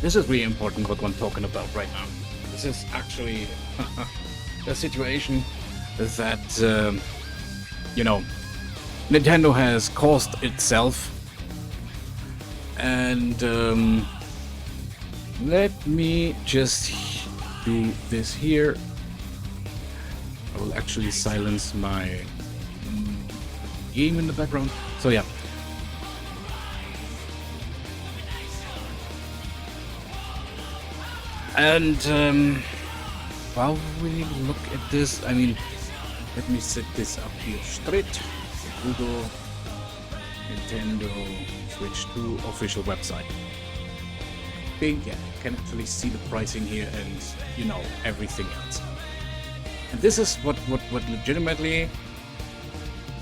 this is really important what I'm talking about right now. This is actually the situation that, you know, Nintendo has caused itself. And let me just do this here. I will actually silence my game in the background. So yeah. And while we look at this, I mean, let me set this up here straight. Google Nintendo Switch 2 official website. Yeah, you can actually see the pricing here and, you know, everything else. And this is what legitimately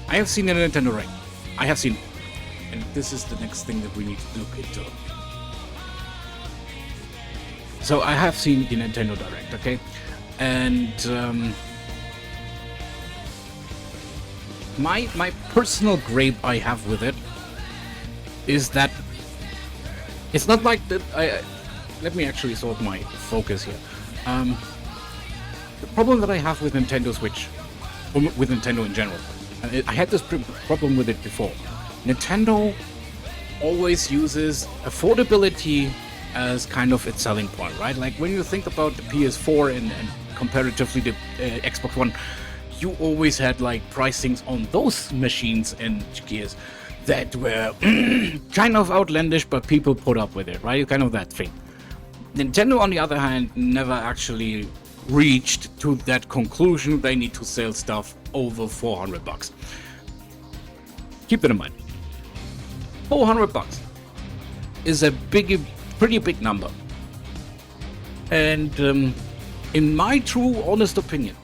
I have seen in a Nintendo Direct. I have seen, and this is the next thing that we need to look into. So I have seen the Nintendo Direct, okay? And my personal gripe I have with it is that it's not like that. Let me actually sort my focus here. The problem that I have with Nintendo Switch, or with Nintendo in general, I had this problem with it before. Nintendo always uses affordability as kind of its selling point, right? Like when you think about the PS4 and comparatively the Xbox One, you always had like pricings on those machines and gears that were kind of outlandish, but people put up with it, right? Kind of that thing. Nintendo, on the other hand, never actually reached to that conclusion. They need to sell stuff over $400. Keep that in mind. $400 is a pretty big number. And in my true, honest opinion,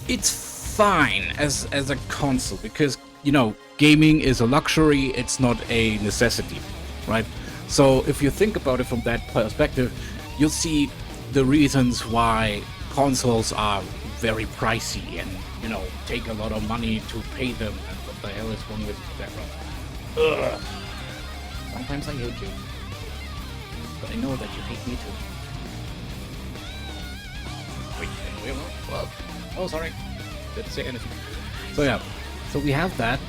it's fine as a console because, you know, gaming is a luxury, it's not a necessity, right? So if you think about it from that perspective, you'll see the reasons why consoles are very pricey and, you know, take a lot of money to pay them. And what the hell is wrong with that? Ugh. Sometimes I hate you, but I know that you hate me too. Wait, well, oh, sorry. Didn't say anything. So yeah, so we have that.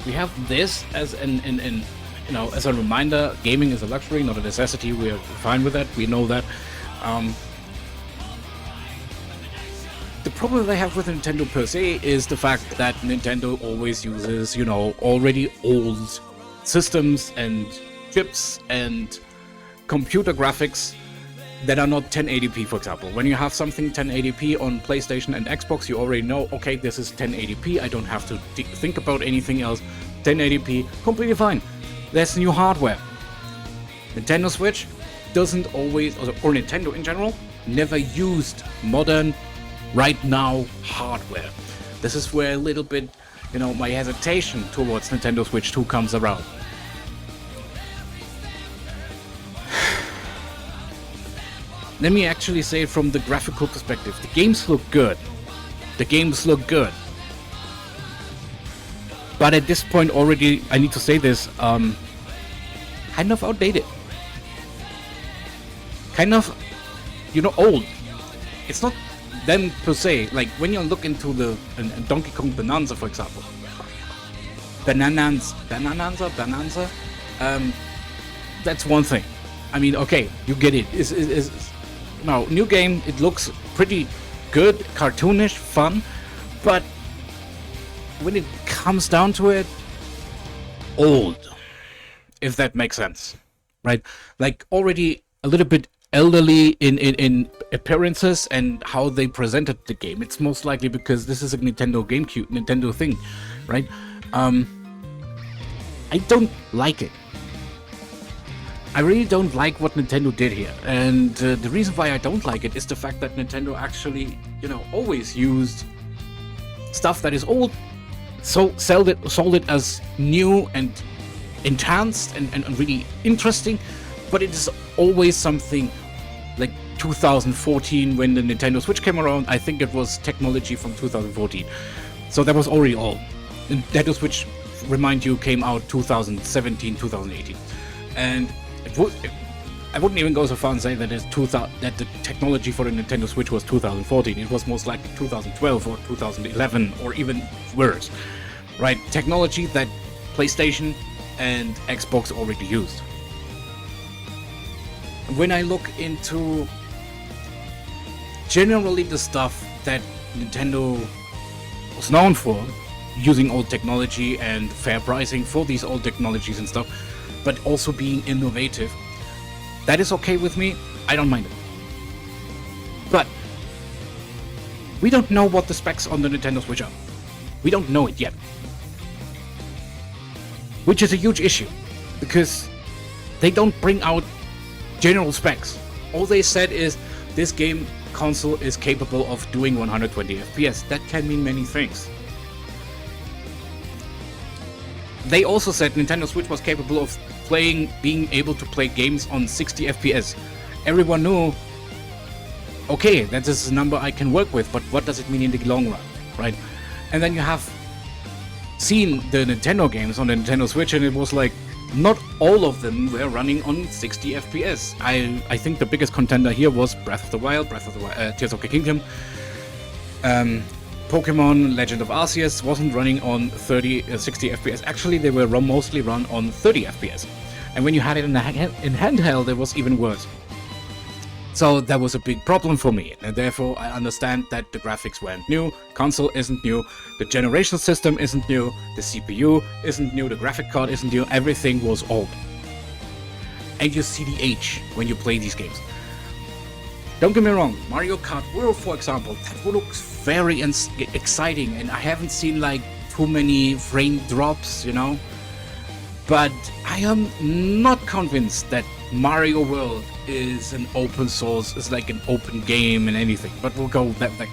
We have this as an you know, as a reminder. Gaming is a luxury, not a necessity. We're fine with that. We know that. The problem that I have with Nintendo per se is the fact that Nintendo always uses, you know, already old systems and chips and computer graphics that are not 1080p, for example. When you have something 1080p on PlayStation and Xbox, you already know, okay, this is 1080p, I don't have to think about anything else. 1080p, completely fine. That's new hardware. Nintendo Switch doesn't always, or Nintendo in general, never used modern, right now hardware. This is where a little bit, you know, my hesitation towards Nintendo Switch 2 comes around. Let me actually say from the graphical perspective, the games look good. The games look good. But at this point already, I need to say this, kind of outdated. Kind of, you know, old. It's not them per se. Like when you look into the Donkey Kong Bonanza, for example. Bonanza. That's one thing. I mean, okay, you get it. Now, new game, it looks pretty good, cartoonish, fun, but when it comes down to it, old, if that makes sense, right? Like already a little bit elderly in appearances and how they presented the game. It's most likely because this is a Nintendo thing, right? I don't like it. I really don't like what Nintendo did here, and the reason why I don't like it is the fact that Nintendo actually, you know, always used stuff that is old, so sold it as new and enhanced and really interesting, but it is always something like 2014 when the Nintendo Switch came around. I think it was technology from 2014, so that was already old. Nintendo Switch remind you, came out 2017, 2018. And I wouldn't even go so far and say that that the technology for the Nintendo Switch was 2014. It was most likely 2012 or 2011 or even worse, right? Technology that PlayStation and Xbox already used. When I look into generally the stuff that Nintendo was known for, using old technology and fair pricing for these old technologies and stuff, but also being innovative, that is okay with me. I don't mind it. But we don't know what the specs on the Nintendo Switch are. We don't know it yet. Which is a huge issue, because they don't bring out general specs. All they said is this game console is capable of doing 120 FPS. That can mean many things. They also said Nintendo Switch was capable of being able to play games on 60 FPS. Everyone knew, okay, that is a number I can work with, but what does it mean in the long run, right? And then you have seen the Nintendo games on the Nintendo Switch, and it was like, not all of them were running on 60 FPS. I think the biggest contender here was Breath of the Wild, Tears of the Kingdom. Pokemon Legend of Arceus wasn't running on 60 FPS. Actually, they were mostly run on 30 FPS. And when you had it in handheld, it was even worse. So that was a big problem for me, and therefore I understand that the graphics weren't new, console isn't new, the generation system isn't new, the CPU isn't new, the graphic card isn't new, everything was old. And you see the age when you play these games. Don't get me wrong, Mario Kart World, for example, that looks very exciting, and I haven't seen like too many frame drops, you know. But I am not convinced that Mario World is an open source, is like an open game and anything. But we'll go that like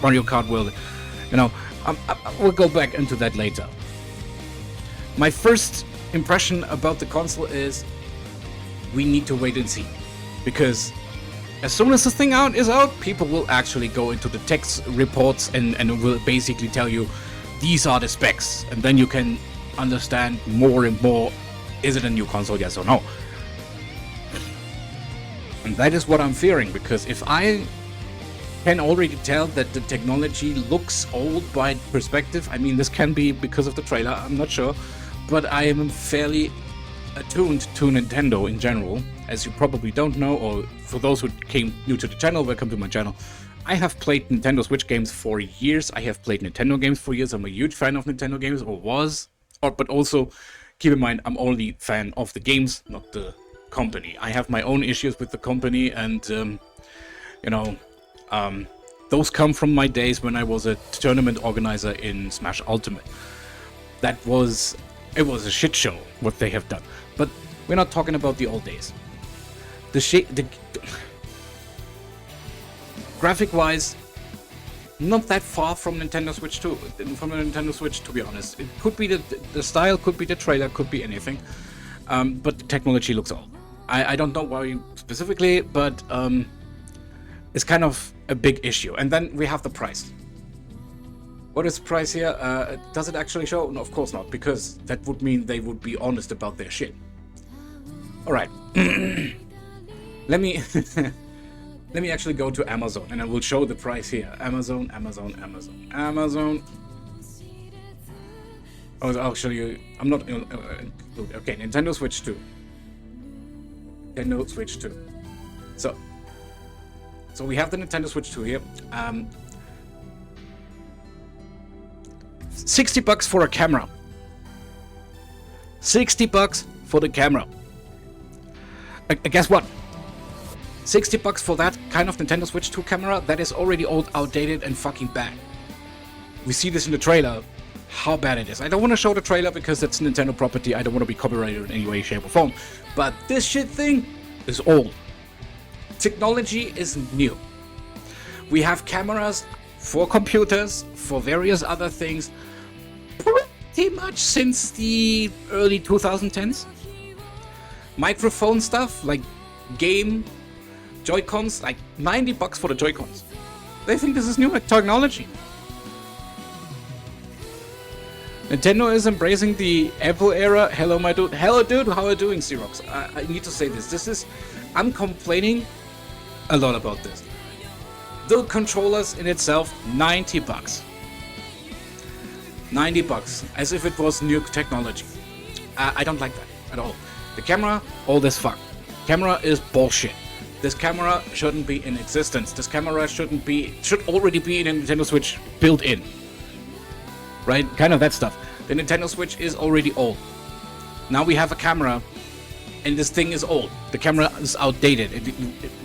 Mario Kart World, you know. We'll go back into that later. My first impression about the console is we need to wait and see, because as soon as this thing is out, people will actually go into the text reports and will basically tell you these are the specs, and then you can understand more and more, is it a new console, yes or no? And that is what I'm fearing, because if I can already tell that the technology looks old by perspective, I mean, this can be because of the trailer, I'm not sure, but I am fairly attuned to Nintendo in general, as you probably don't know, or for those who came new to the channel, welcome to my channel. I have played Nintendo Switch games for years, I have played Nintendo games for years, I'm a huge fan of Nintendo games, or was, but also keep in mind, I'm only a fan of the games, not the company. I have my own issues with the company, and you know, those come from my days when I was a tournament organizer in Smash Ultimate. It was a shit show what they have done. But we're not talking about the old days. Graphic-wise, not that far from Nintendo Switch 2, from the Nintendo Switch, to be honest. It could be the style, could be the trailer, could be anything. But the technology looks old. I don't know why specifically, but it's kind of a big issue. And then we have the price. What is the price here? Does it actually show? No, of course not, because that would mean they would be honest about their shit. Alright. Let me actually go to Amazon, and I will show the price here. Amazon. Oh, I'll show you. I'm not okay, Nintendo Switch 2. Nintendo Switch 2. So we have the Nintendo Switch 2 here. $60 for a camera. $60 for the camera. Guess what? $60 for that kind of Nintendo Switch 2 camera, that is already old, outdated, and fucking bad. We see this in the trailer, how bad it is. I don't want to show the trailer because it's Nintendo property, I don't want to be copyrighted in any way, shape, or form. But this shit thing is old. Technology isn't new. We have cameras for computers, for various other things, pretty much since the early 2010s. Microphone stuff, like game Joy-Cons, like $90 for the Joy-Cons. They think this is new technology. Nintendo is embracing the Apple era. Hello, my dude. Hello, dude. How are you doing, Xerox? I need to say this. I'm complaining a lot about this. The controllers in itself, $90. $90, as if it was new technology. I don't like that at all. The camera, all this fuck. Camera is bullshit. This camera shouldn't be in existence. This camera should already be in a Nintendo Switch built in. Right? Kind of that stuff. The Nintendo Switch is already old. Now we have a camera, and this thing is old. The camera is outdated.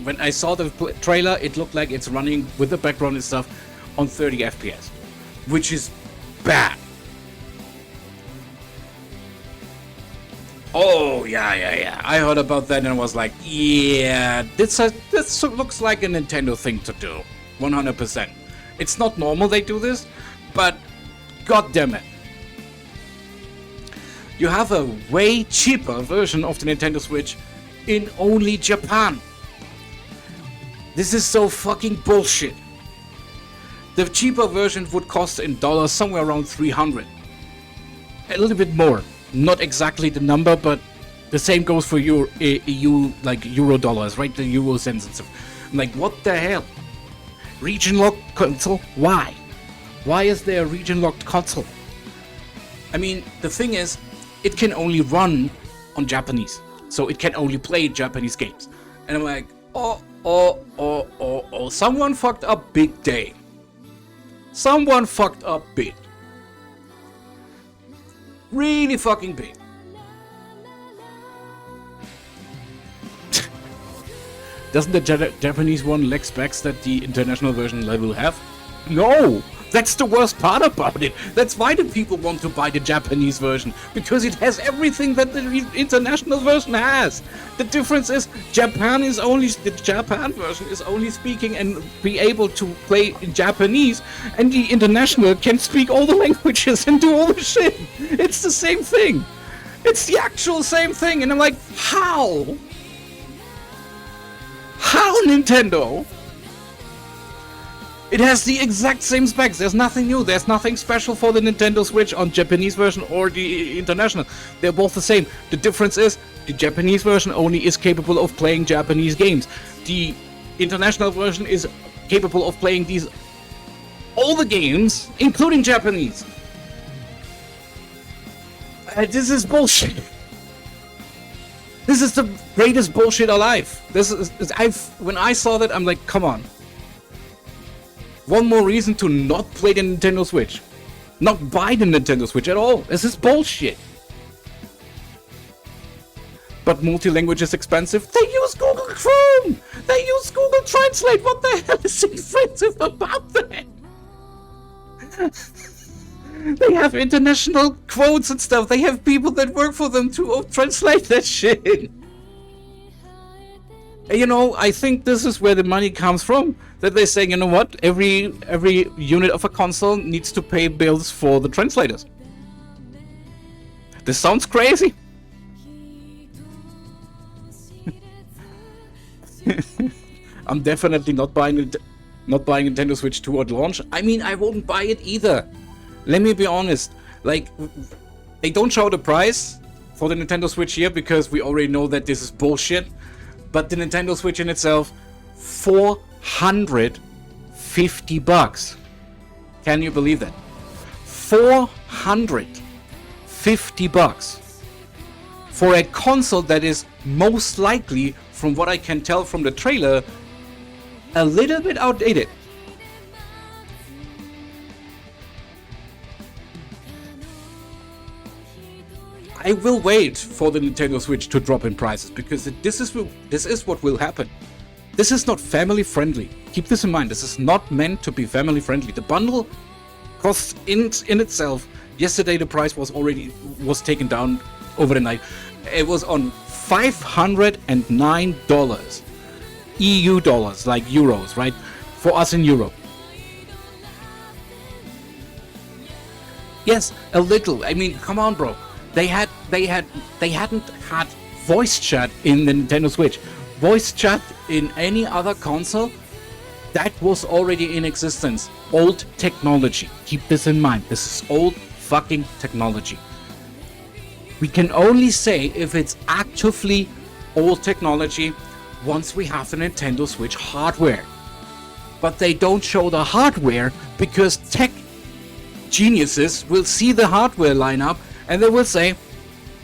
When I saw the trailer, it looked like it's running with the background and stuff on 30 FPS, which is bad. Oh, yeah. I heard about that and I was like, yeah, this looks like a Nintendo thing to do. 100%. It's not normal they do this, but god damn it. You have a way cheaper version of the Nintendo Switch in only Japan. This is so fucking bullshit. The cheaper version would cost in dollars somewhere around 300. A little bit more. Not exactly the number, but the same goes for EU, like euro dollars, right? The euro cents and stuff. I'm like, what the hell? Region locked console? Why? Why is there a region locked console? I mean, the thing is, it can only run on Japanese, so it can only play Japanese games. And I'm like, oh, someone fucked up big day. Someone fucked up big. Really fucking big. Doesn't the Japanese one lack specs that the international version will have? No! That's the worst part about it. That's why the people want to buy the Japanese version. Because it has everything that the international version has. The difference is the Japan version is only speaking and be able to play in Japanese, and the international can speak all the languages and do all the shit. It's the same thing. It's the actual same thing. And I'm like, how? How, Nintendo? It has the exact same specs. There's nothing new. There's nothing special for the Nintendo Switch on Japanese version or the international. They're both the same. The difference is the Japanese version only is capable of playing Japanese games. The international version is capable of playing all the games, including Japanese. This is bullshit. This is the greatest bullshit alive. When I saw that, I'm like, come on. One more reason to not play the Nintendo Switch. Not buy the Nintendo Switch at all. This is bullshit. But multi-language is expensive. They use Google Chrome! They use Google Translate! What the hell is expensive about that? They have international quotes and stuff. They have people that work for them to translate that shit. You know, I think this is where the money comes from. That they're saying, you know what, every unit of a console needs to pay bills for the translators. This sounds crazy. I'm definitely not buying Nintendo Switch 2 at launch. I mean, I won't buy it either. Let me be honest. Like, they don't show the price for the Nintendo Switch here because we already know that this is bullshit. But the Nintendo Switch in itself, $450. Can you believe that? $450 for a console that is most likely, from what I can tell from the trailer, a little bit outdated. I will wait for the Nintendo Switch to drop in prices because this is what will happen. This is not family friendly. Keep this in mind. This is not meant to be family friendly. The bundle costs in itself. Yesterday the price was taken down over the night. It was on $509 EU dollars, like euros, right? For us in Europe. Yes, a little. I mean, come on, bro. They hadn't had voice chat in the Nintendo Switch. Voice chat in any other console, that was already in existence. Old technology. Keep this in mind. This is old fucking technology. We can only say if it's actively old technology once we have the Nintendo Switch hardware. But they don't show the hardware because tech geniuses will see the hardware lineup and they will say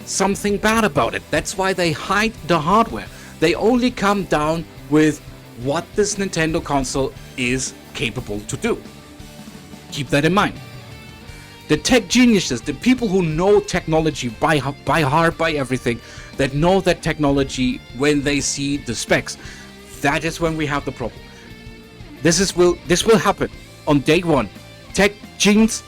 something bad about it. That's why they hide the hardware. They only come down with what this Nintendo console is capable to do. Keep that in mind. The tech geniuses, the people who know technology by heart, by everything, that know that technology when they see the specs, that is when we have the problem. This will happen on day one. Tech genius,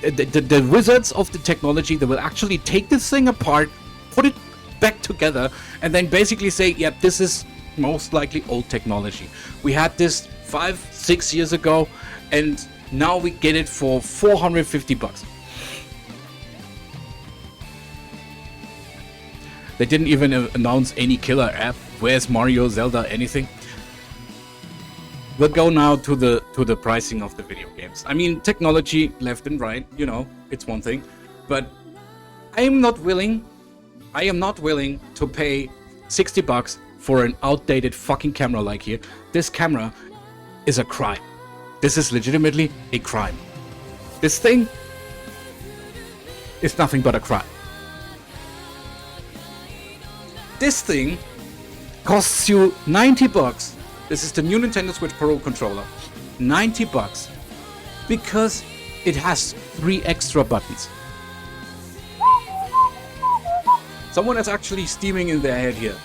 the wizards of the technology, they will actually take this thing apart, put it back together, and then basically say, yeah, this is most likely old technology. We had this 5-6 years ago, and now we get it for $450. They didn't even announce any killer app. Where's Mario, Zelda, anything? We'll go now to the pricing of the video games. I mean, technology left and right, you know, it's one thing, but I am not willing to pay $60 for an outdated fucking camera like here. This camera is a crime. This is legitimately a crime. This thing is nothing but a crime. This thing costs you $90. This is the new Nintendo Switch Pro controller. $90 because it has 3 extra buttons. Someone is actually steaming in their head here.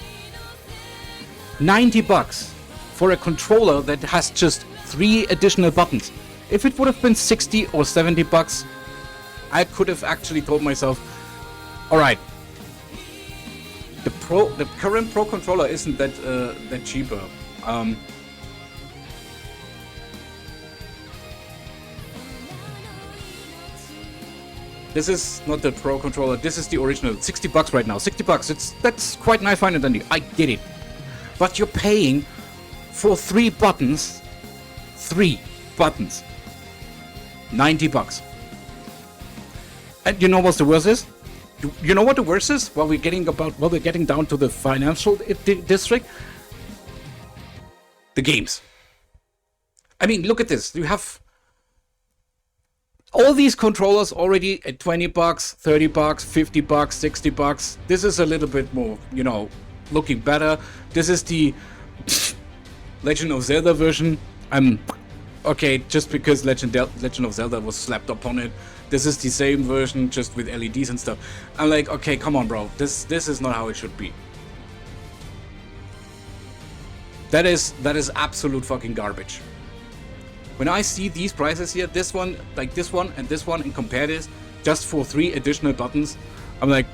$90 for a controller that has just 3 additional buttons. If it would have been $60 or $70, I could have actually told myself, alright, the current Pro controller isn't that cheaper. This is not the Pro controller, this is the original. $60 right now. $60, that's quite nice, fine and dandy. I get it. But you're paying for 3 buttons. 3 buttons. $90. And you know what the worst is? You know what the worst is? While we're getting down to the financial district, the games. I mean, look at this. You have all these controllers already at $20, $30, $50, $60. This is a little bit more, you know, looking better. This is the Legend of Zelda version. Okay, just because Legend of Zelda was slapped upon it. This is the same version, just with LEDs and stuff. I'm like, okay, come on, bro. This is not how it should be. That is absolute fucking garbage. When I see these prices here, this one, like this one, and compare this, just for 3 additional buttons, I'm like,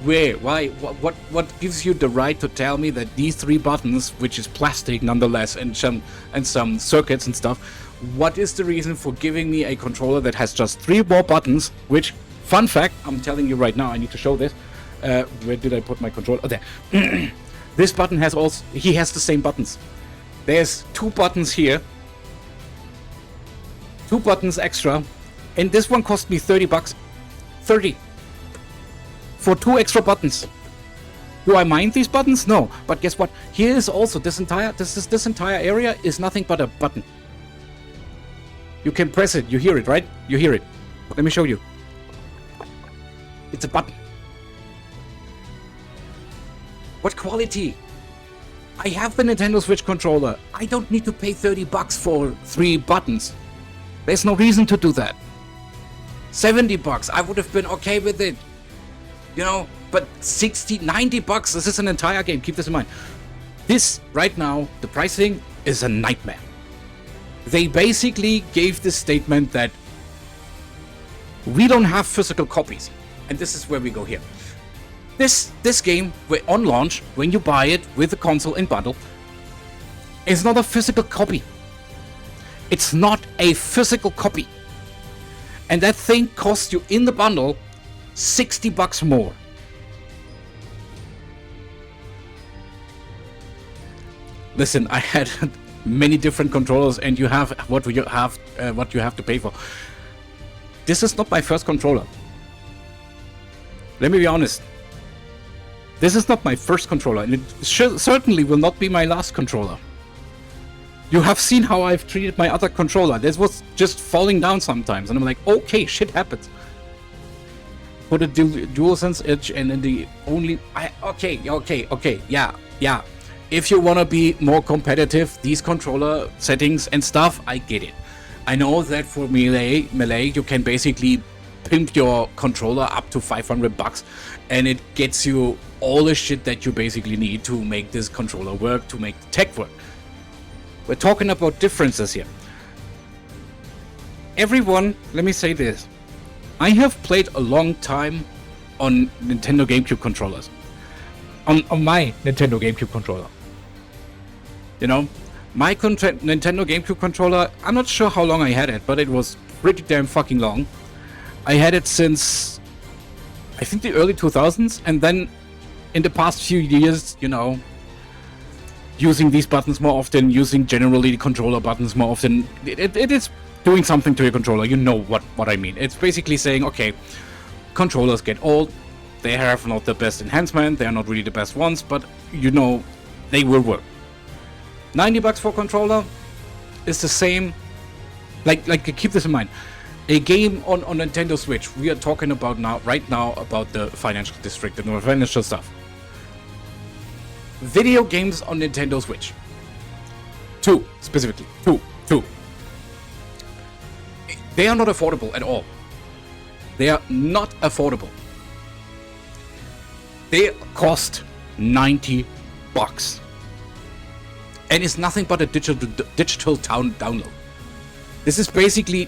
where? Why? What gives you the right to tell me that these 3 buttons, which is plastic nonetheless, and some circuits and stuff, what is the reason for giving me a controller that has just 3 more buttons? Which, fun fact, I'm telling you right now, I need to show this. Where did I put my controller? Oh, there. This button has he has the same buttons. There's 2 buttons here. 2 buttons extra. And this one cost me $30. 30. For 2 extra buttons. Do I mind these buttons? No. But guess what? Here is also this entire area is nothing but a button. You can press it. You hear it, right? You hear it. Let me show you. It's a button. What quality? I have the Nintendo Switch controller. I don't need to pay $30 for 3 buttons. There's no reason to do that. $70, I would have been okay with it. You know, but $60, $90, this is an entire game. Keep this in mind. This, right now, the pricing is a nightmare. They basically gave this statement that we don't have physical copies. And this is where we go here. This game, on launch, when you buy it with the console in bundle, is not a physical copy. It's not a physical copy. And that thing costs you in the bundle $60 more. Listen, I had many different controllers, and you have what you have to pay for. This is not my first controller. let me be honest. This is not my first controller, and it certainly will not be my last controller. You have seen how I've treated my other controller. This was just falling down sometimes, and I'm like, okay, shit happens. For the DualSense Edge, and then the only... Okay, yeah. If you want to be more competitive, these controller settings and stuff, I get it. I know that for Melee, you can basically pimp your controller up to $500, and it gets you all the shit that you basically need to make this controller work, to make the tech work. We're talking about differences here. Everyone, let me say this. I have played a long time on Nintendo GameCube controllers. On my Nintendo GameCube controller. You know, my Nintendo GameCube controller, I'm not sure how long I had it, but it was pretty damn fucking long. I had it since, I think, the early 2000s, and then in the past few years, you know, using these buttons more often, using generally the controller buttons more often, it is doing something to your controller. You know what I mean. It's basically saying, okay, controllers get old, they have not the best enhancement, they're not really the best ones, but you know, they will work. $90 for a controller is the same, like keep this in mind. A game on Nintendo Switch, we are talking about right now about the financial district and the financial stuff. Video games on Nintendo Switch. Two. They are not affordable at all. They are not affordable. They cost $90. And it's nothing but a digital download. This is basically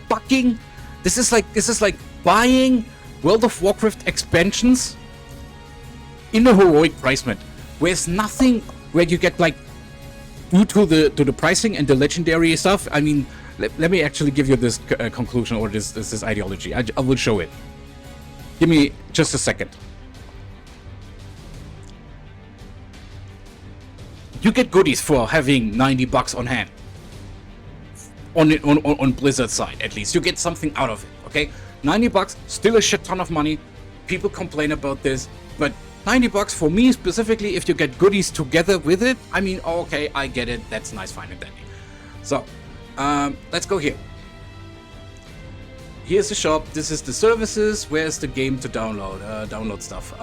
fucking... This is like buying World of Warcraft expansions in a heroic pricement, where it's nothing where you get like, due to the pricing and the legendary stuff. I mean, let me actually give you this conclusion, or this ideology. I will show it. Give me just a second. You get goodies for having $90 on hand. On Blizzard's side, at least. You get something out of it, okay? $90, still a shit ton of money. People complain about this, but $90 for me specifically, if you get goodies together with it, I mean, okay, I get it. That's nice, fine, and dandy. So, let's go here. Here's the shop. This is the services. Where's the game to download? Download stuff.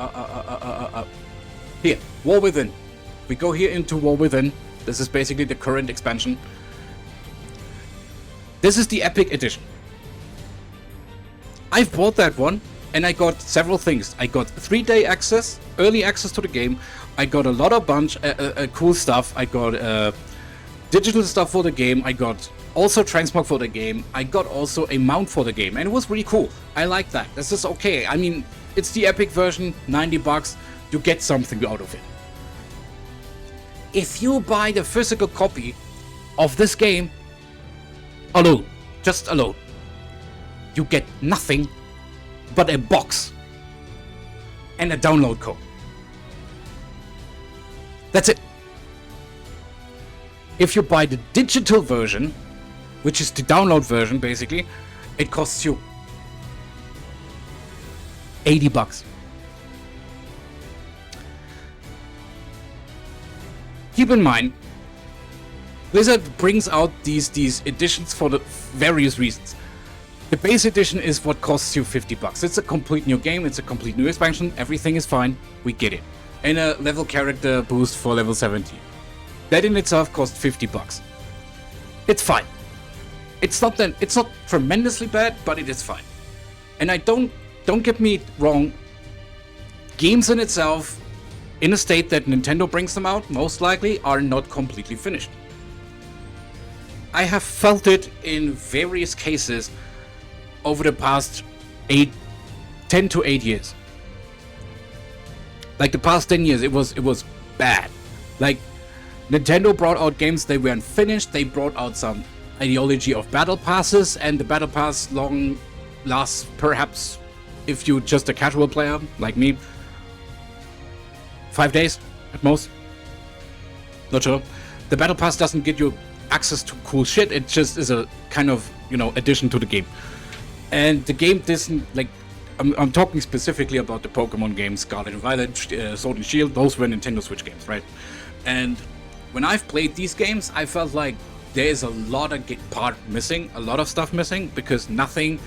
Here, War Within. We go here into War Within. This is basically the current expansion. This is the Epic Edition. I've bought that one, and I got several things. I got 3-day access, early access to the game. I got a lot of cool stuff. I got digital stuff for the game. I got also transmog for the game. I got also a mount for the game, and it was really cool. I like that. This is okay. I mean, it's the Epic version, $90. You get something out of it. If you buy the physical copy of this game alone, just alone, you get nothing but a box and a download code. That's it. If you buy the digital version, which is the download version basically, it costs you $80. Keep in mind, Blizzard brings out these editions for the various reasons. The base edition is what costs you $50. It's a complete new game, it's a complete new expansion, everything is fine, we get it. And a level character boost for level 70. That in itself costs $50. It's fine. It's not tremendously bad, but it is fine. And don't get me wrong, games in itself, in a state that Nintendo brings them out, most likely are not completely finished. I have felt it in various cases over the past 10 to 8 years. Like the past 10 years, it was bad. Like, Nintendo brought out games, they weren't finished, they brought out some ideology of battle passes, and the battle pass lasts perhaps, if you're just a casual player like me, 5 days at most. Not sure. The battle pass doesn't get you access to cool shit, it just is a kind of, addition to the game. And the game doesn't, like, I'm talking specifically about the Pokemon games, Scarlet and Violet, Sword and Shield. Those were Nintendo Switch games, right? And when I've played these games, I felt like there's a lot of part missing, a lot of stuff missing, because nothing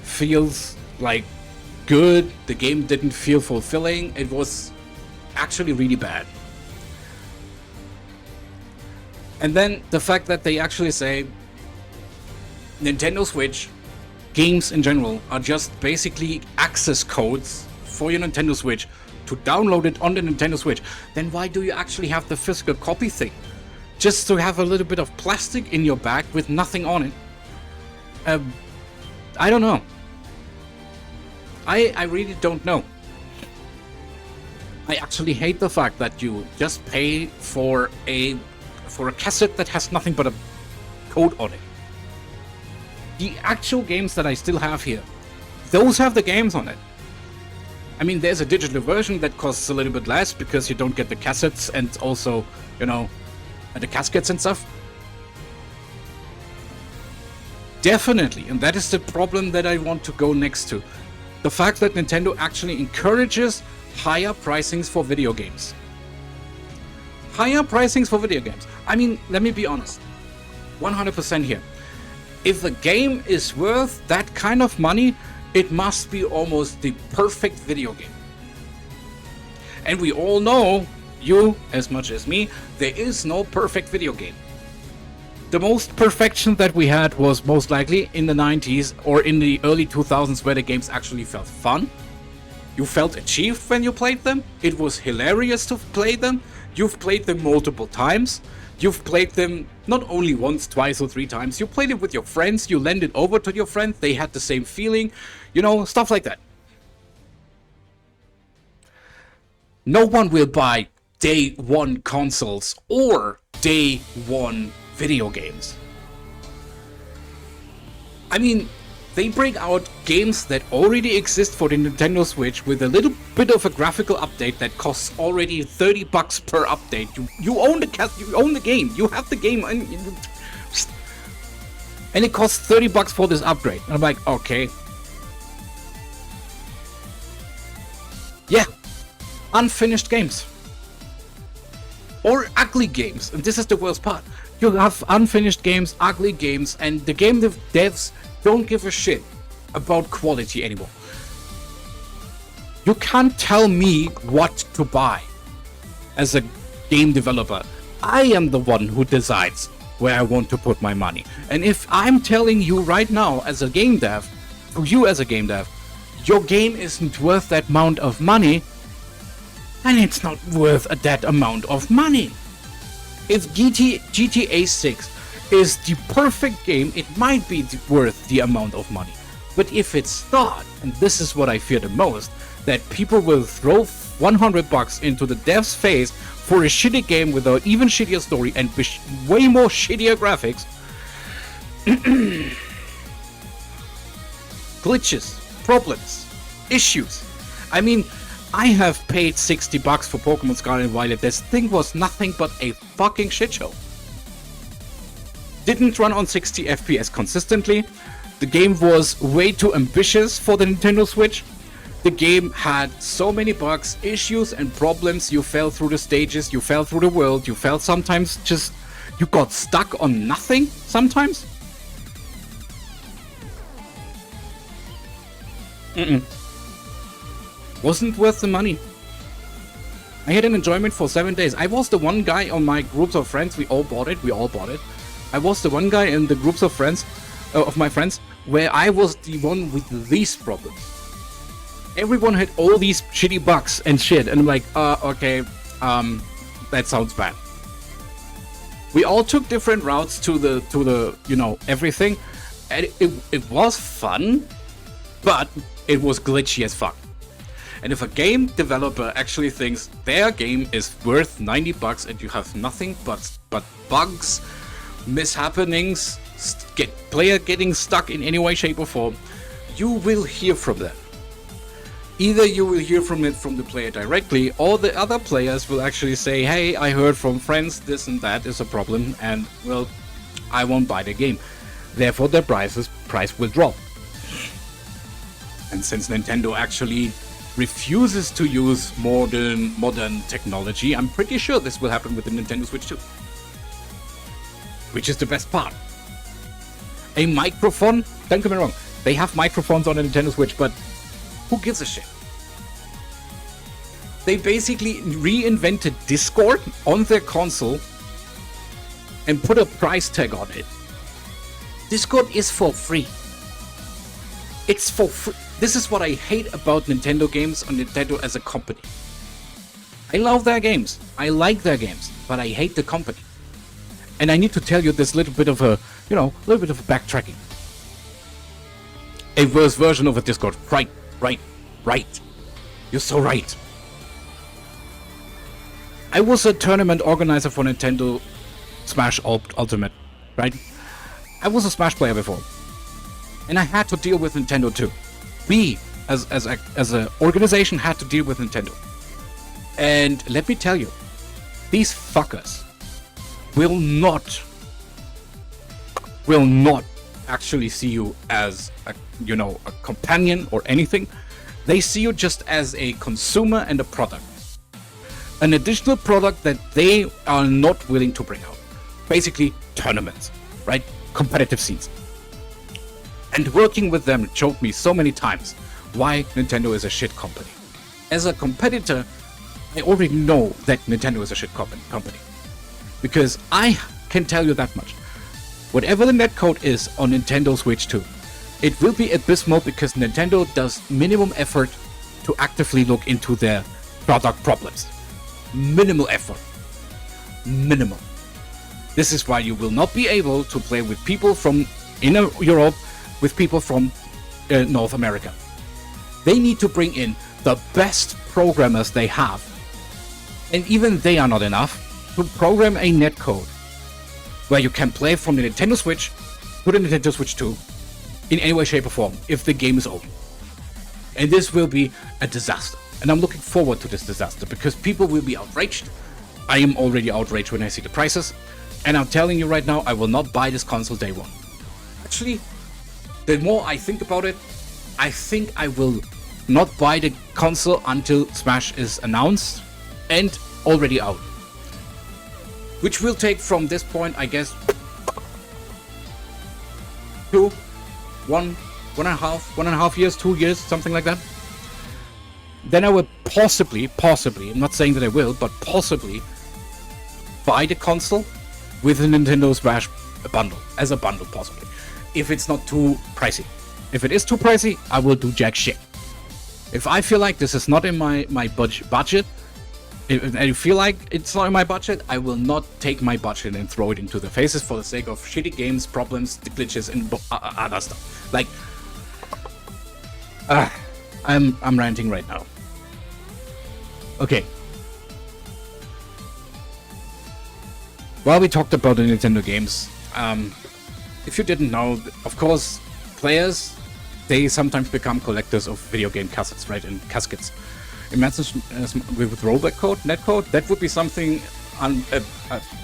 feels like good. The game didn't feel fulfilling. It was actually really bad. And then the fact that they actually say Nintendo Switch games in general are just basically access codes for your Nintendo Switch to download it on the Nintendo Switch, then why do you actually have the physical copy thing? Just to have a little bit of plastic in your bag with nothing on it? I don't know. I really don't know. I actually hate the fact that you just pay for a cassette that has nothing but a code on it. The actual games that I still have here, those have the games on it. I mean, there's a digital version that costs a little bit less because you don't get the cassettes and also, you know, the caskets and stuff. Definitely, and that is the problem that I want to go next to. The fact that Nintendo actually encourages higher pricings for video games. Higher pricings for video games. I mean, let me be honest. 100% here. If the game is worth that kind of money, it must be almost the perfect video game. And we all know, you as much as me, there is no perfect video game. The most perfection that we had was most likely in the 90s or in the early 2000s, where the games actually felt fun. You felt achieved when you played them. It was hilarious to play them. You've played them multiple times. You've played them not only once, twice, or 3 times. You played it with your friends. You lent it over to your friends. They had the same feeling. You know, stuff like that. No one will buy day one consoles or day one video games. I mean, they bring out games that already exist for the Nintendo Switch with a little bit of a graphical update that costs already $30 per update. You own you own the game. You have the game, and it costs $30 for this upgrade. And I'm like, okay. Yeah, unfinished games. Or ugly games, and this is the worst part. You have unfinished games, ugly games, and the game devs don't give a shit about quality anymore. You can't tell me what to buy as a game developer. I am the one who decides where I want to put my money. And if I'm telling you right now as a game dev, to you as a game dev, your game isn't worth that amount of money, then it's not worth that amount of money. If GTA 6 is the perfect game, it might be worth the amount of money. But if it's not, and this is what I fear the most, that people will throw $100 into the dev's face for a shitty game with an even shittier story and way more shittier graphics. Glitches, problems, issues. I mean, I have paid $60 for Pokemon Scarlet and Violet. This thing was nothing but a fucking shit show. Didn't run on 60 FPS consistently. The game was way too ambitious for the Nintendo Switch. The game had so many bugs, issues, and problems. You fell through the stages, you fell through the world, you fell sometimes just... You got stuck on nothing sometimes. Wasn't worth the money. I had an enjoyment for 7 days. I was the one guy on my groups of friends. We all bought it. I was the one guy in the groups of friends, of my friends, where I was the one with the least problems. Everyone had all these shitty bugs and shit, and I'm like, okay, that sounds bad. We all took different routes to the you know, everything, and it was fun, but it was glitchy as fuck. And if a game developer actually thinks their game is worth $90 and you have nothing but bugs, mishappenings, player getting stuck in any way, shape or form, you will hear from them. Either you will hear from it from the player directly, or the other players will actually say, hey, I heard from friends this and that is a problem, and well, I won't buy the game. Therefore, the price will drop. And since Nintendo actually refuses to use modern technology, I'm pretty sure this will happen with the Nintendo Switch 2. Which is the best part. A microphone, don't get me wrong, they have microphones on the Nintendo Switch, but who gives a shit? They basically reinvented Discord on their console and put a price tag on it. Discord is for free. It's for free. This is what I hate about Nintendo games and Nintendo as a company. I love their games. I like their games, but I hate the company. And I need to tell you this little bit of a, little bit of a backtracking. A worse version of a Discord. Right. You're so right. I was a tournament organizer for Nintendo Smash Ultimate, right? I was a Smash player before. And I had to deal with Nintendo too. We, as an organization, had to deal with Nintendo. And let me tell you, these fuckers will not actually see you as a companion or anything. They see you just as a consumer and a product. An additional product that they are not willing to bring out. Basically, tournaments, right? Competitive scenes. And working with them showed me so many times why Nintendo is a shit company. As a competitor, I already know that Nintendo is a shit company. Because I can tell you that much. Whatever the netcode is on Nintendo Switch 2, it will be abysmal because Nintendo does minimum effort to actively look into their product problems. Minimal effort. Minimal. This is why you will not be able to play with people from inner Europe, with people from North America. They need to bring in the best programmers they have. And even they are not enough to program a netcode where you can play from the Nintendo Switch to the Nintendo Switch 2 in any way, shape or form if the game is open. And this will be a disaster. And I'm looking forward to this disaster because people will be outraged. I am already outraged when I see the prices. And I'm telling you right now, I will not buy this console day one. Actually, the more I think about it, I think I will not buy the console until Smash is announced and already out. Which will take from this point, I guess, 1.5 years, 2 years, something like that. Then I will possibly, I'm not saying that I will, but possibly buy the console with the Nintendo Smash bundle, as a bundle possibly. If it's not too pricey. If it is too pricey, I will do jack shit. If I feel like this is not in my budget, if I feel like it's not in my budget, I will not take my budget and throw it into the faces for the sake of shitty games, problems, glitches, and other stuff. Like, I'm ranting right now. Okay. While we talked about the Nintendo games, if you didn't know, of course, players, they sometimes become collectors of video game cassettes, right? And caskets. Imagine with rollback code, netcode, that would be something. I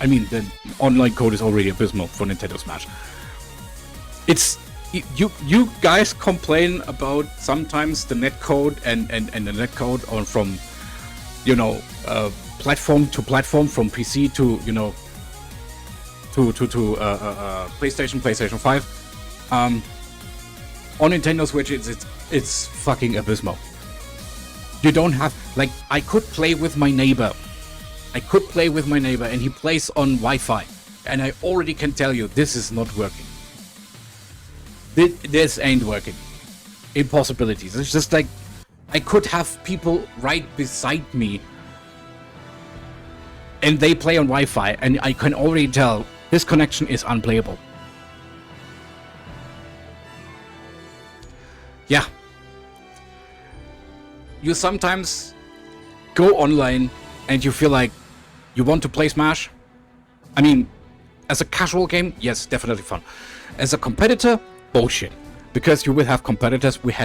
mean, the online code is already abysmal for Nintendo Smash. It's you guys complain about sometimes the netcode and the netcode on from platform to platform, from PC to to PlayStation 5. On Nintendo Switch, it's fucking abysmal. You don't have, like, I could play with my neighbor. And he plays on Wi-Fi. And I already can tell you, this is not working. This ain't working. Impossibilities. It's just like, I could have people right beside me and they play on Wi-Fi, and I can already tell this connection is unplayable. Yeah. You sometimes go online and you feel like you want to play Smash. I mean, as a casual game, yes, definitely fun. As a competitor, bullshit. Because you will have competitors with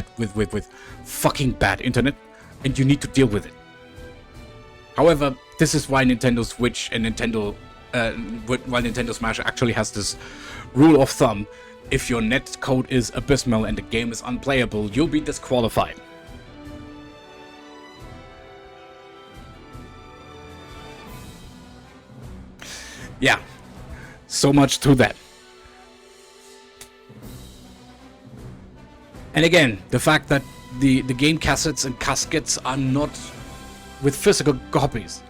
fucking bad internet, and you need to deal with it. However, this is why Nintendo Switch and Nintendo Smash actually has this rule of thumb if your net code is abysmal and the game is unplayable, you'll be disqualified. Yeah, so much to that. And again, the fact that the game cassettes and caskets are not with physical copies.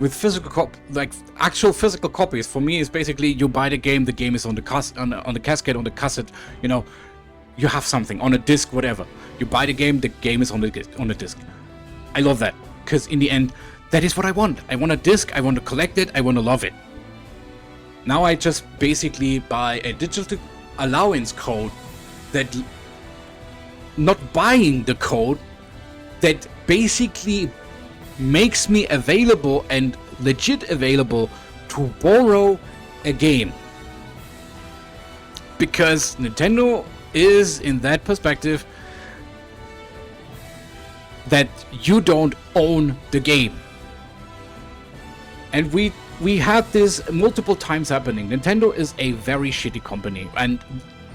With physical like actual physical copies, for me is basically you buy the game is on the casket, on the cassette, you know, you have something on a disc, whatever. You buy the game is on the disc. I love that, because in the end, that is what I want. I want a disc, I want to collect it, I want to love it. Now I just basically buy a digital allowance code that, not buying the code, that basically makes me available and legit available to borrow a game. Because Nintendo is, in that perspective, that you don't own the game. And we had this multiple times happening. Nintendo is a very shitty company, and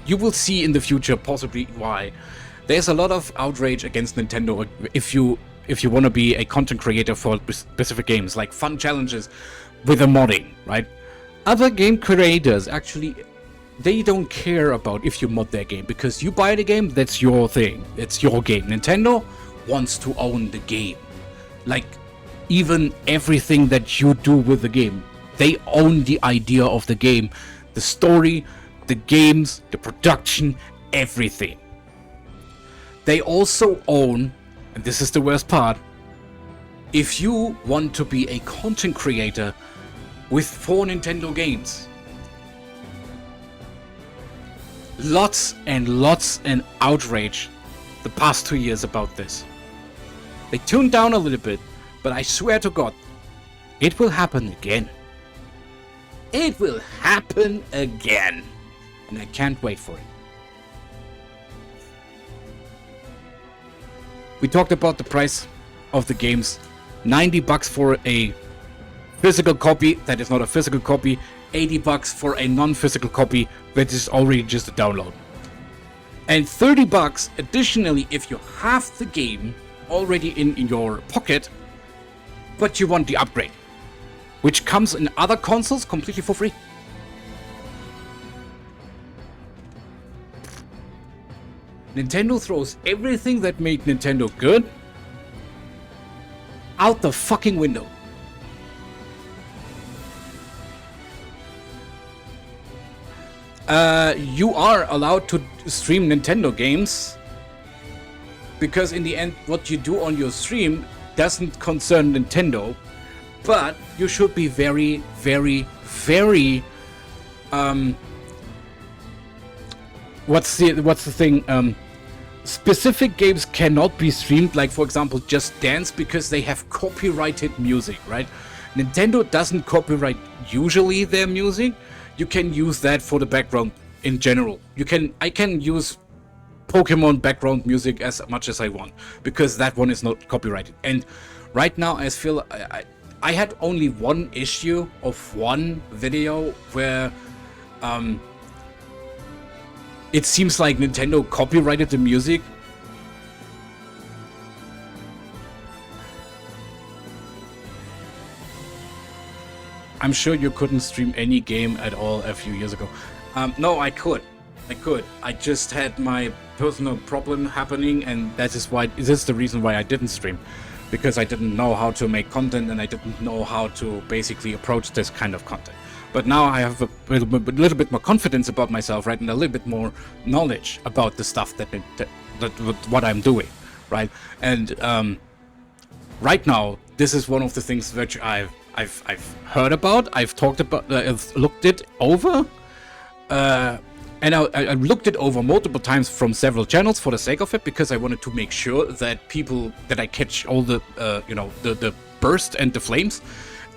you will see in the future possibly why. There's a lot of outrage against Nintendo if you want to be a content creator for specific games, like fun challenges with the modding, right? Other game creators, actually, they don't care about if you mod their game, because you buy the game, that's your thing, it's your game. Nintendo wants to own the game. Like, even everything that you do with the game, they own the idea of the game, the story, the games, the production, everything. They also own, and this is the worst part, if you want to be a content creator for Nintendo games. Lots and outrage the past 2 years about this. They tuned down a little bit, but I swear to God, it will happen again. It will happen again. And I can't wait for it. We talked about the price of the games. $90 for a physical copy that is not a physical copy. $80 for a non-physical copy that is already just a download. And $30 additionally if you have the game already in your pocket, but you want the upgrade, which comes in other consoles completely for free. Nintendo throws everything that made Nintendo good out the fucking window. You are allowed to stream Nintendo games, because in the end what you do on your stream doesn't concern Nintendo, but you should be very, very, very what's the thing? Specific games cannot be streamed, like for example Just Dance, because they have copyrighted music, right? Nintendo doesn't copyright usually their music. You can use that for the background in general. I can use Pokemon background music as much as I want, because that one is not copyrighted. And right now I feel I had only one issue of one video where it seems like Nintendo copyrighted the music. I'm sure you couldn't stream any game at all a few years ago. No, I could. I just had my personal problem happening, and this is the reason why I didn't stream. Because I didn't know how to make content, and I didn't know how to basically approach this kind of content. But now I have a little bit more confidence about myself, right, and a little bit more knowledge about the stuff that what I'm doing, right? And right now, this is one of the things which I've heard about. I've talked about, I've looked it over, and I looked it over multiple times from several channels for the sake of it, because I wanted to make sure that I catch all the the burst and the flames.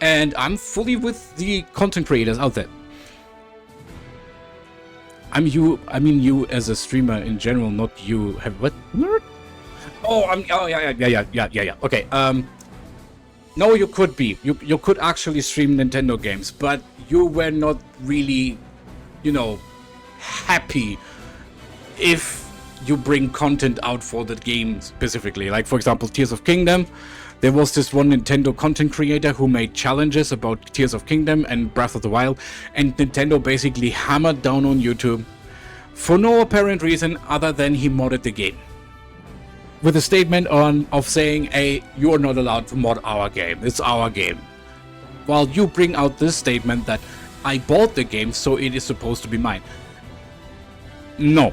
And I'm fully with the content creators out there. I mean you as a streamer in general, not you. Have what? Yeah. Okay. No, you could be. You could actually stream Nintendo games, but you were not really, happy if you bring content out for the game specifically. Like, for example, Tears of Kingdom. There was this one Nintendo content creator who made challenges about Tears of Kingdom and Breath of the Wild, and Nintendo basically hammered down on YouTube for no apparent reason other than he modded the game. With a statement of saying, hey, you are not allowed to mod our game, it's our game. While you bring out this statement that I bought the game, so it is supposed to be mine. No.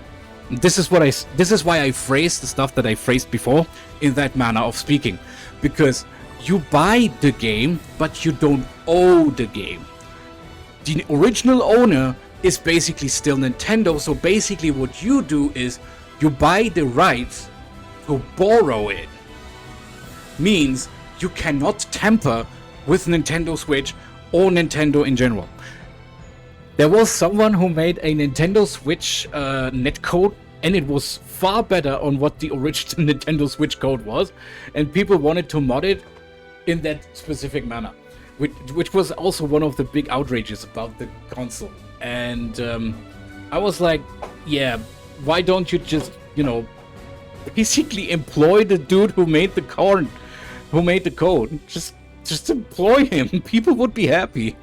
This is why I phrased the stuff that I phrased before in that manner of speaking. Because you buy the game, but you don't own the game. The original owner is basically still Nintendo, so basically what you do is you buy the rights to borrow it. Means you cannot tamper with Nintendo Switch or Nintendo in general. There was someone who made a Nintendo Switch netcode, and it was far better on what the original Nintendo Switch code was, and people wanted to mod it in that specific manner, which was also one of the big outrages about the console. And I was like, yeah, why don't you just, basically employ the dude who made the code, just employ him. People would be happy.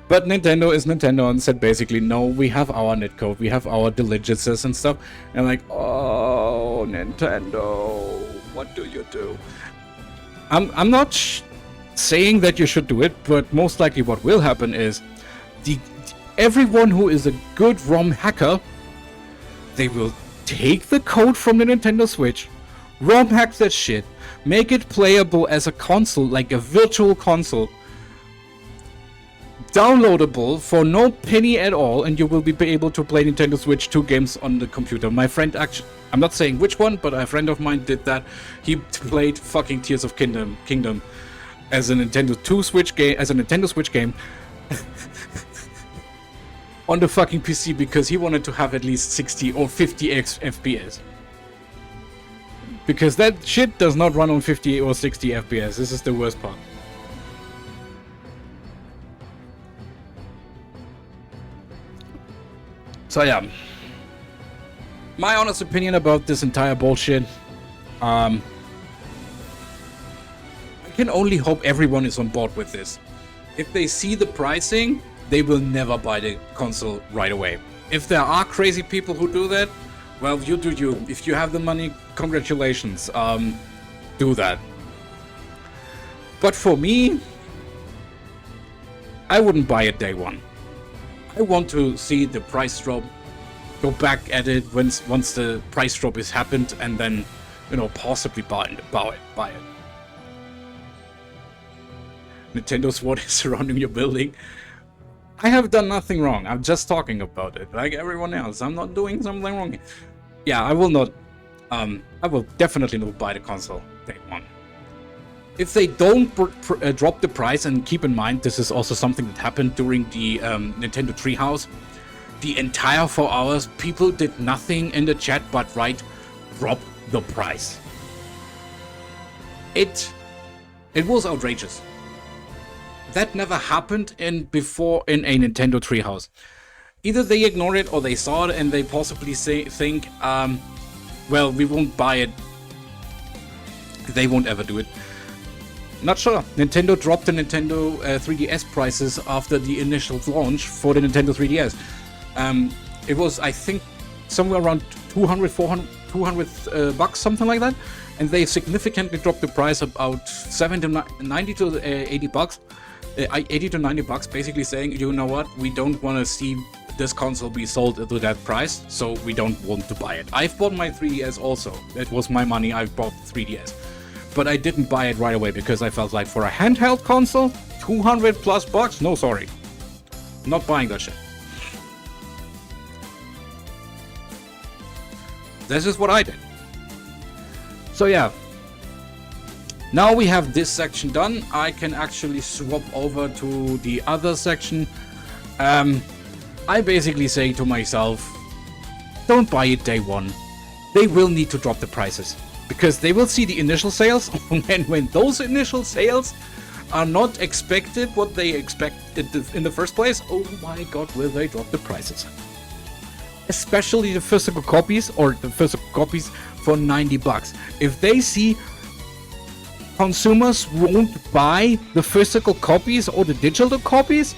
But Nintendo is Nintendo and said basically, no, we have our netcode, we have our diligences and stuff. And like, oh, Nintendo, what do you do? I'm not saying that you should do it, but most likely what will happen is everyone who is a good ROM hacker, they will take the code from the Nintendo Switch, ROM hack that shit, make it playable as a console, like a virtual console, downloadable for no penny at all, and you will be able to play Nintendo Switch 2 games on the computer. My friend actually, I'm not saying which one, but a friend of mine did that. He played fucking Tears of Kingdom as a Nintendo Switch game on the fucking PC because he wanted to have at least 60 or 50 FPS. Because that shit does not run on 50 or 60 FPS. This is the worst part. So yeah, my honest opinion about this entire bullshit, I can only hope everyone is on board with this. If they see the pricing, they will never buy the console right away. If there are crazy people who do that, well, you do you. If you have the money, congratulations, do that. But for me, I wouldn't buy it day one. I want to see the price drop, go back at it once the price drop has happened, and then, possibly buy it. Nintendo SWAT is surrounding your building. I have done nothing wrong. I'm just talking about it, like everyone else. I'm not doing something wrong. Yeah, I will not. I will definitely not buy the console day one. If they don't drop the price, and keep in mind, this is also something that happened during the Nintendo Treehouse. The entire 4 hours, people did nothing in the chat but write, drop the price. It was outrageous. That never happened before in a Nintendo Treehouse. Either they ignore it or they saw it and they possibly think, well, we won't buy it. They won't ever do it. Not sure. Nintendo dropped the Nintendo 3DS prices after the initial launch for the Nintendo 3DS. It was, I think, somewhere around 200 bucks, something like that. And they significantly dropped the price about 90 to 80 bucks. 80 to 90 bucks, basically saying, you know what, we don't want to see this console be sold at that price, so we don't want to buy it. I've bought my 3DS also. It was my money, I bought the 3DS. But I didn't buy it right away because I felt like for a handheld console, 200 plus bucks? No, sorry. Not buying that shit. This is what I did. So yeah. Now we have this section done, I can actually swap over to the other section. I basically say to myself, don't buy it day one. They will need to drop the prices. Because they will see the initial sales, and when those initial sales are not expected what they expected in the first place, oh my god, will they drop the prices. especially the physical copies or the physical copies for $90. If they see consumers won't buy the physical copies or the digital copies,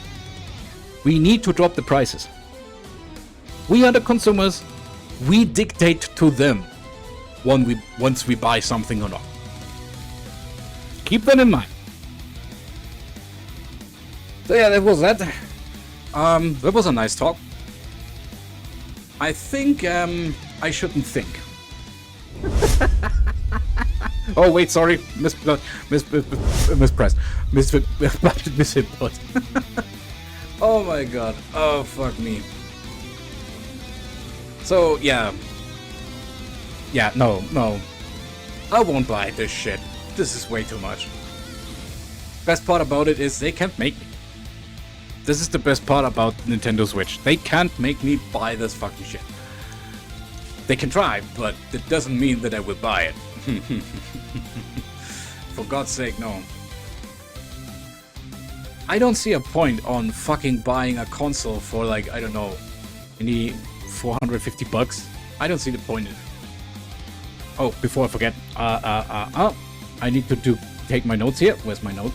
we need to drop the prices. We are the consumers. We dictate to them once we buy something or not. Keep that in mind. So yeah, that was that. That was a nice talk. I think I shouldn't think. Oh wait, sorry, mispressed, misinput. Oh my god, oh fuck me. So yeah, no, I won't buy this shit. This is way too much. Best part about it is they can't make me. This is the best part about Nintendo Switch. They can't make me buy this fucking shit. They can try, but it doesn't mean that I will buy it. For God's sake, no. I don't see a point on fucking buying a console for like, I don't know, any $450. I don't see the point in it. Oh, before I forget, I need to take my notes here. Where's my note?